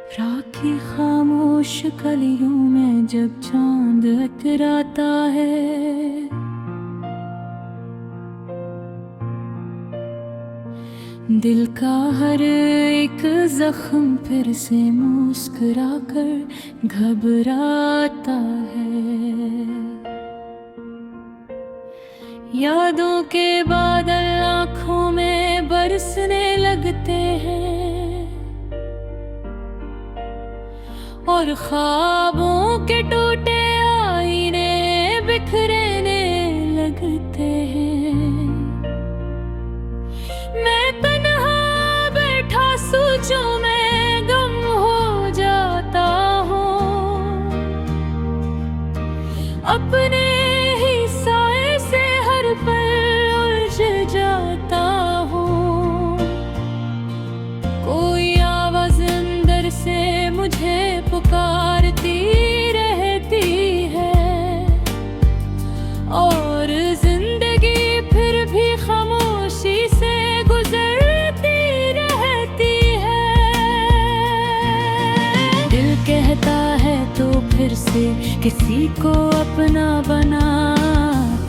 राखी खामोश कलियों में जब चांद अतराता है, दिल का हर एक जख्म फिर से मुस्कुरा कर घबराता है। यादों के बादल आँखों में बरसने लगते हैं और ख्वाबों के टूटे आईने बिखरने लगते हैं। मैं तन्हा बैठा सोचूं मैं गम हो जाता हूँ, अपने ही साए से हर पल उलझ जाता हूँ। कोई आवाज अंदर से मुझे पुकारती रहती है और जिंदगी फिर भी खामोशी से गुजरती रहती है। दिल कहता है तो फिर से किसी को अपना बना,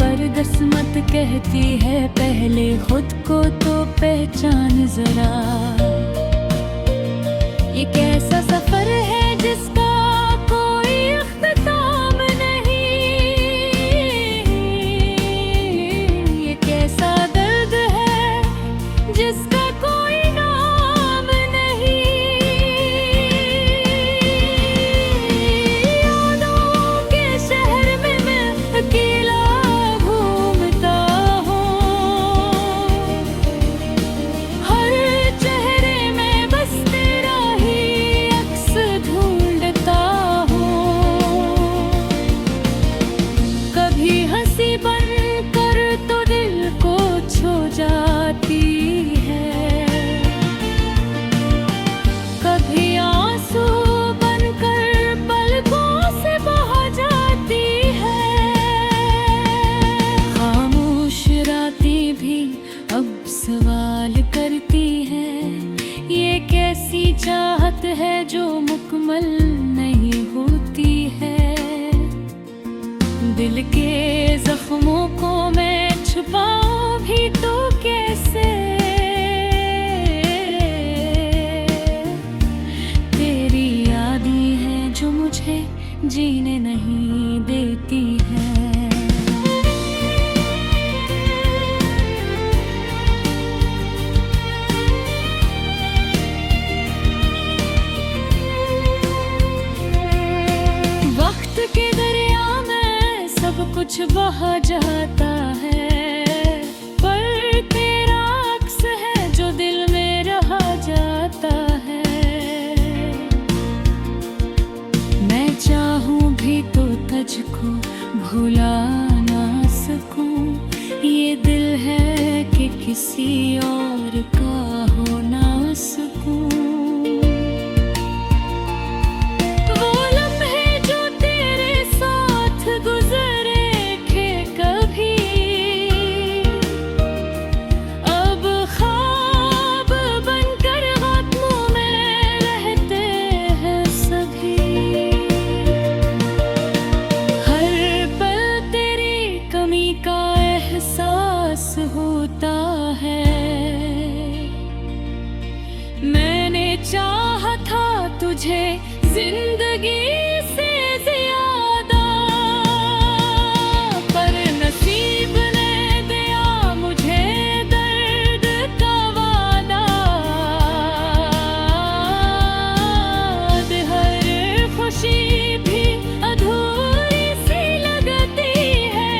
पर किस्मत कहती है पहले खुद को तो पहचान जरा। ये कैसा सफर है जिसका कोई अख्ताम नहीं, ये कैसा दर्द है जिसका कोई नाम नहीं। यादों के शहर में मैं अकेला घूमता हूँ, हर चेहरे में बस तेरा ही अक्स ढूंढता हूँ। कभी हंसी बनकर तो दिल को छू जाती है, कभी आंसू बनकर पलकों से बह जाती है। खामोश रातें भी अब सवाल करती है, ये कैसी चाहत है जो मुकम्मल नहीं होती है। दिल के जख्मों को मैं छुपाऊं भी तो कैसे, तेरी यादें हैं जो मुझे जीने नहीं देती है। वक्त के दरिया में सब कुछ बहा जाता है, पर तेरा अक्स है जो दिल में रहा जाता है। मैं चाहूं भी तो तुझको भुला ना सकूं, ये दिल है कि किसी और का हो ना सकूं। वो लम्हे जो तेरे साथ गुजरे थे कभी, अब ख्वाब बनकर खात्मों में रहते हैं सभी। हर पल तेरी कमी का एहसास होता है। मैंने चाहा था तुझे जिंदगी से ज्यादा, पर नसीब ने दिया मुझे दर्द का वादा। हर खुशी भी अधूरी सी लगती है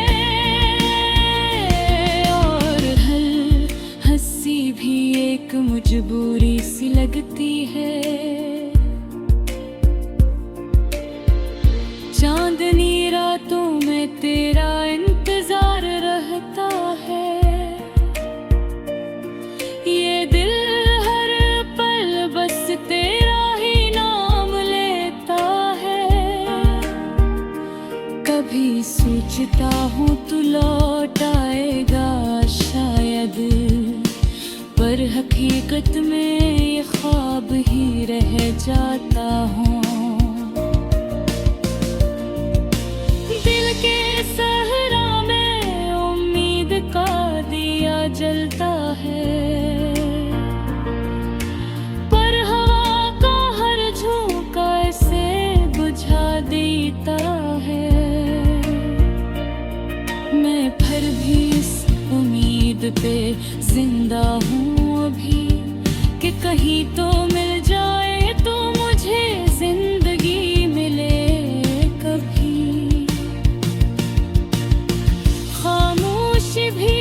और हर हंसी भी एक मजबूरी सी लगती है। पर हकीकत में ये ख्वाब ही रह जाता हूँ। दिल के सहरा में उम्मीद का दिया जलता है, पर हवा का हर झोंका इसे बुझा देता है। मैं फिर भी इस उम्मीद पे जिंदा हूँ अभी, कि कहीं तो मिल जाए तो मुझे जिंदगी मिले कभी। खामोशी भी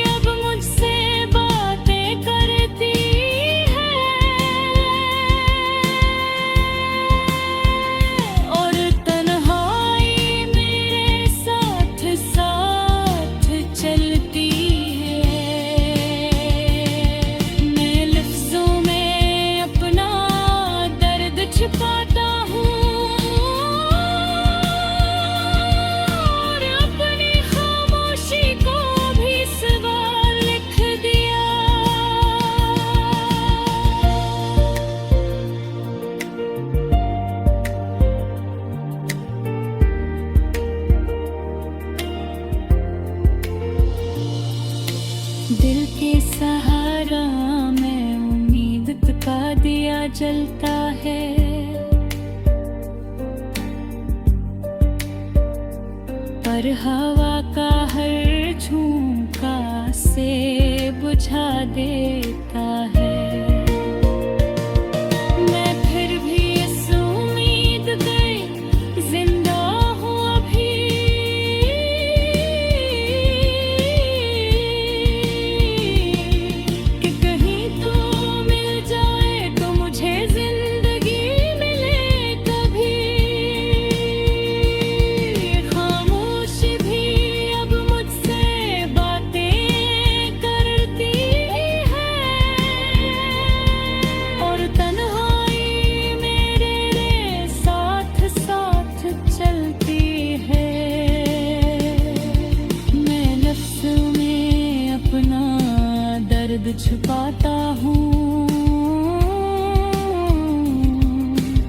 अब मुझसे बातें करती है, और तन्हाई मेरे साथ साथ चलती है। मैं लफ्जों में अपना दर्द छिपाता हूँ, और अपनी खामोशी को भी सवाल लिख दिया। दिल के सहारा में उम्मीद का दिया जलता है, पर हवा का हर झोंका से बुझा देता है। मैं फिर भी इस उम्मीद पे जिंदा हूँ अभी, कि कहीं तो मिल जाए तो मुझे जिंदगी मिले कभी। खामोशी भी अब मुझसे बातें करती है, और तन्हाई मेरे साथ साथ चलती है। मैं नफ्स में अपना दर्द छुपाता हूँ,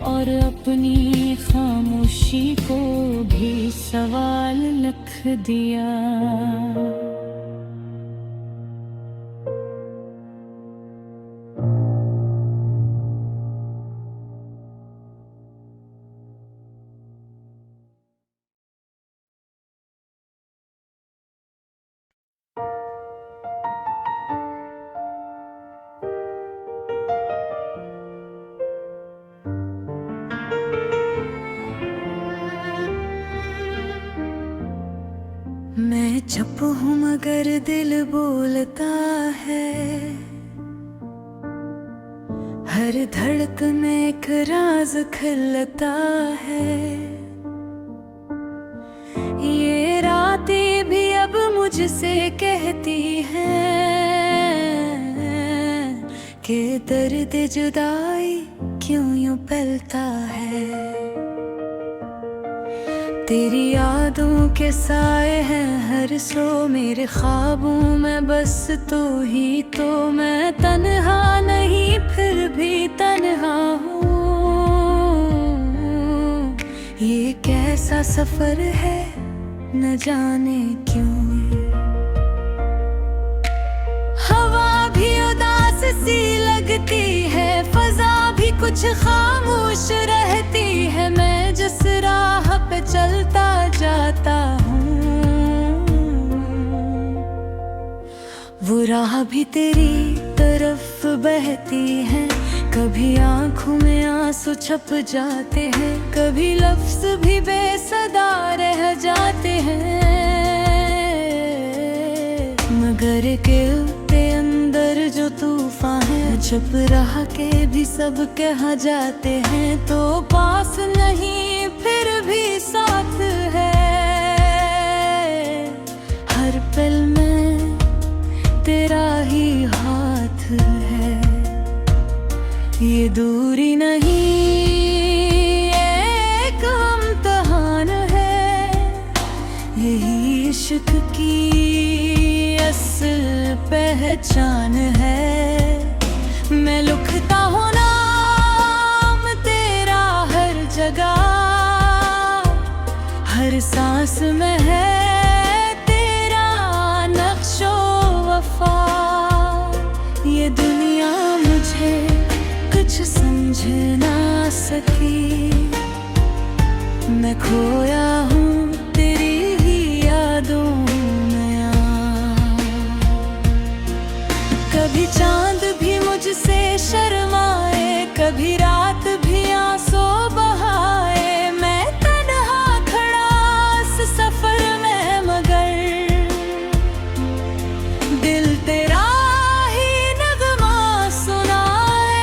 और अपनी खामोशी को भी सवाल लिख दिया। मैं चुप हूँ मगर दिल बोलता है, हर धड़कन एक राज खिलता है। ये रातें भी अब मुझसे कहती हैं कि दर्द जुदाई क्यों यूं पलता है। तेरी यादों के साए हैं हर सो मेरे ख्वाबों में, बस तू ही तो। मैं तन्हा नहीं फिर भी तन्हा हूँ, ये कैसा सफर है न जाने क्यों। हवा भी उदास सी लगती है, फजा भी कुछ खामोश रहती है। मैं जिस राह पे चलता जाता हूँ, वो राह भी तेरी तरफ बहती है। कभी आंखों में आंसू छप जाते हैं, कभी लफ्ज भी बेसदा रह जाते हैं। मगर के अंदर जो तूफान है, चुप रह के भी सब कह जाते हैं। तो पास नहीं फिर भी साथ है, हर पल में तेरा ही हाथ है। ये दूरी नहीं एक इम्तिहान है, यही इश्क की असल पहचान है। मैं लिखता हूँ नाम तेरा हर जगह, हर सांस में है तेरा नक्शो वफा। ये दुनिया मुझे कुछ समझ ना सकी, मैं खोया हूँ तेरी ही यादों में। कभी चांद भी मुझसे शर्माए, कभी रात भी आंसू बहाए, मैं तन्हा खड़ा इस सफर में, मगर दिल तेरा ही नगमा सुनाए।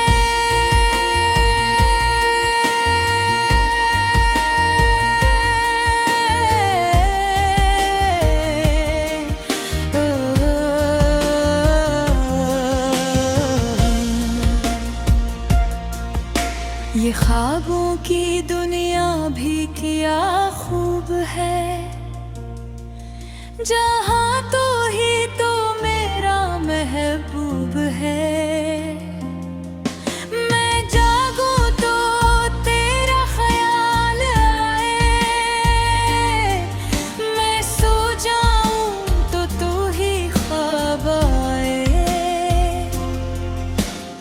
ये ख्वाबों की दुनिया भी क्या खूब है, जहाँ तो ही तो मेरा महबूब है। मैं जागूं तो तेरा ख्याल आए, मैं सो जाऊं तो तू ही ख्वाब आए।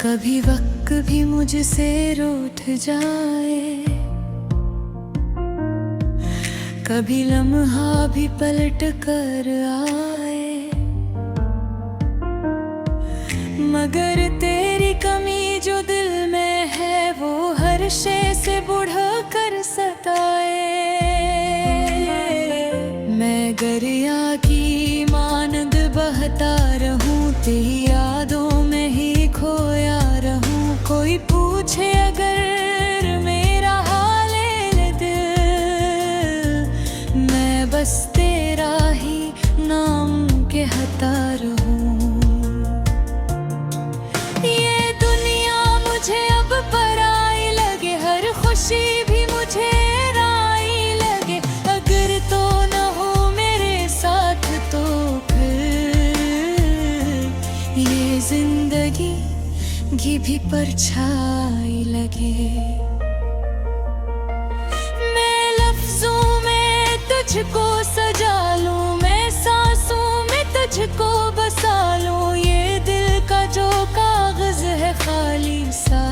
कभी वक्त भी मुझसे रूठ जाए, कभी लम्हा भी पलट कर आए, मगर तेरी कमी जो दिल में है वो हर शय से बढ़ कर सताए। मैं गरिया की मानद बहता रहूं, तेरी यादों में ही खोया रहूं। कोई पूछे अगर मेरा हाल दिल, मैं बस तेरा ही नाम कहता रहूं। ये दुनिया मुझे अब पराई लगे, हर खुशी भी मुझे राई लगे, अगर तो न हो मेरे साथ तो फिर ये जिंदगी की भी परछाई लगे। मैं लफ्जों में तुझको सजा लूं, मैं सांसों में तुझको बसा लूं, ये दिल का जो कागज है खाली सा,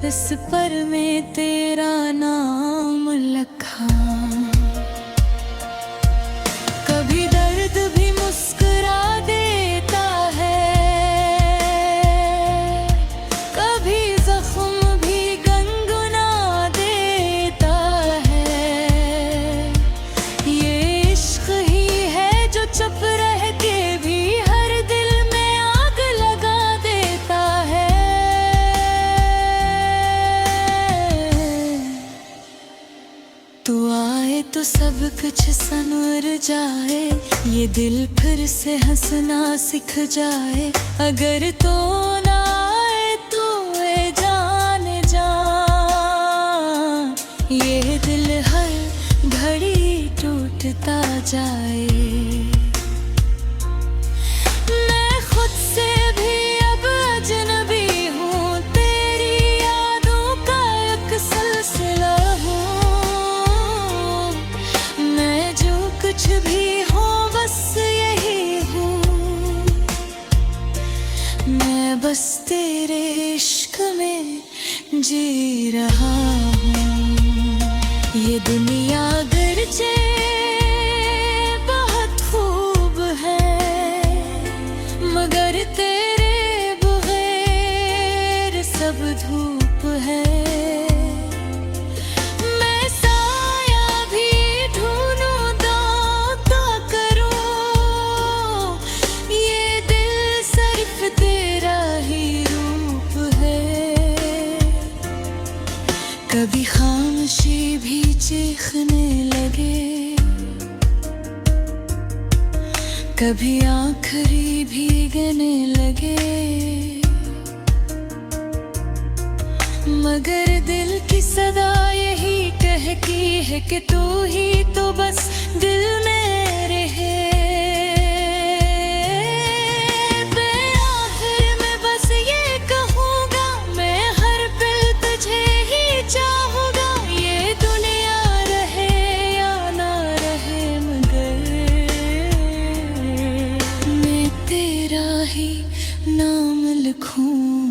इस पर में तेरा नाम लिखा। कभी दर्द भी मुस्कुरा देता है, कभी जख्म भी गनगुना देता है। ये इश्क ही है जो चुप रह के भी हर दिल में आग लगा देता है। तू आए तो सब कुछ संवर जाए, ये दिल फिर से हंसना सीख जाए, अगर तो ना आए तो ए जान जान, ये दिल हर घड़ी टूटता जाए। मैं खुद से भी अब अजनबी हूँ, तेरी यादों का एक सिलसिला हूँ। मैं जो कुछ भी हूँ बस यही हूँ, मैं बस तेरे इश्क में जी रहा हूँ। ये दुनिया गरजे बहुत खूब है, मगर तेरे बगैर सब धूप है। मैं साया भी ढूंढूं तो क्या करूं, ये दिल सिर्फ तेरा ही रूप है। कभी खामोशी भी चीखने लगे, कभी आखिरी भीगने लगे, मगर दिल की सदा यही कहती है कि तू ही तो बस दिल में रहे। बेआह तेरा ही नाम लिखूं।